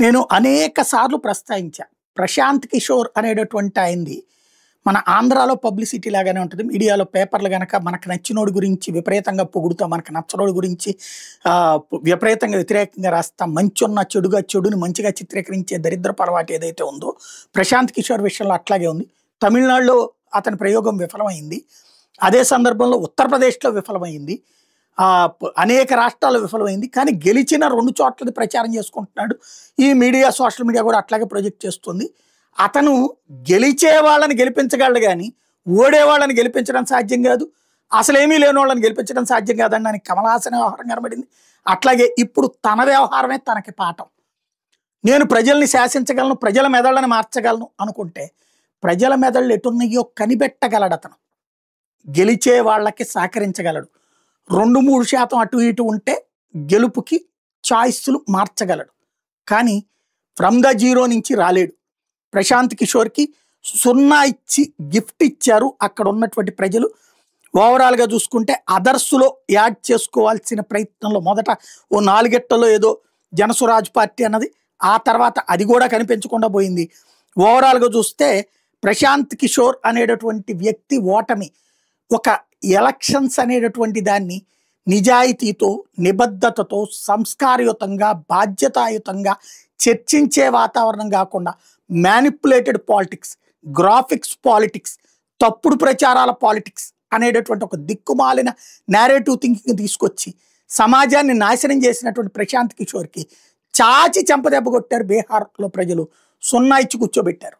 నేను అనేక సార్లు ప్రస్తావించా. ప్రశాంత్ కిషోర్ అనేటటువంటి ఆయనది మన ఆంధ్రాలో పబ్లిసిటీ లాగానే ఉంటుంది. మీడియాలో పేపర్లు గనక మనకు నచ్చినోడి గురించి విపరీతంగా పొగుడుతాం, మనకు నచ్చనోడి గురించి విపరీతంగా వ్యతిరేకంగా రాస్తాం. మంచున్న చెడుగా, చెడుని మంచిగా చిత్రీకరించే దరిద్రపు అలవాటు ఏదైతే ఉందో ప్రశాంత్ కిషోర్ విషయంలో అట్లాగే ఉంది. తమిళనాడులో అతని ప్రయోగం విఫలమైంది. అదే సందర్భంలో ఉత్తరప్రదేశ్లో విఫలమైంది. అనేక రాష్ట్రాల్లో విఫలమైంది. కానీ గెలిచిన 2 చోట్లది ప్రచారం చేసుకుంటున్నాడు. ఈ మీడియా, సోషల్ మీడియా కూడా అట్లాగే ప్రొజెక్ట్ చేస్తుంది. అతను గెలిచే వాళ్ళని గెలిపించగలడు కానీ ఓడే వాళ్ళని గెలిపించడం సాధ్యం కాదు. అసలేమీ లేని వాళ్ళని గెలిపించడం సాధ్యం కాదని దానికి కమలహాసన్ వ్యవహారం కనబడింది. అట్లాగే ఇప్పుడు తన వ్యవహారమే తనకి పాఠం. నేను ప్రజల్ని శాసించగలను, ప్రజల మెదళ్ళని మార్చగలను అనుకుంటే ప్రజల మెదళ్ళు ఎటున్నాయో కనిపెట్టగలడు అతను. గెలిచే వాళ్ళకి సహకరించగలడు. 2-3% అటు ఇటు ఉంటే గెలుపుకి చాయిస్లు మార్చగలడు. కానీ ఫ్రమ్ ద జీరో నుంచి రాలేడు. ప్రశాంత్ కిషోర్కి 0 ఇచ్చి గిఫ్ట్ ఇచ్చారు అక్కడ ఉన్నటువంటి ప్రజలు. ఓవరాల్గా చూసుకుంటే అదర్స్లో యాడ్ చేసుకోవాల్సిన ప్రయత్నంలో మొదట ఓ 4 గంటల్లో ఏదో జనసురాజ్ పార్టీ అన్నది, ఆ తర్వాత అది కూడా కనిపించకుండా పోయింది. ఓవరాల్గా చూస్తే ప్రశాంత్ కిషోర్ అనేటటువంటి వ్యక్తి ఓటమి ఒక ఎలక్షన్స్ అనేటటువంటి దాన్ని నిజాయితీతో, నిబద్ధతతో, సంస్కారయుతంగా, బాధ్యతాయుతంగా చర్చించే వాతావరణం కాకుండా మ్యానిపులేటెడ్ పాలిటిక్స్, గ్రాఫిక్స్ పాలిటిక్స్, తప్పుడు ప్రచారాల పాలిటిక్స్ అనేటటువంటి ఒక దిక్కుమాలిన నేరేటివ్ థింకింగ్ తీసుకొచ్చి సమాజాన్ని నాశనం చేసినటువంటి ప్రశాంత్ కిషోర్కి చాచి చెంపదెబ్బ కొట్టారు. బీహార్లో ప్రజలు 0 ఇచ్చి కూర్చోబెట్టారు.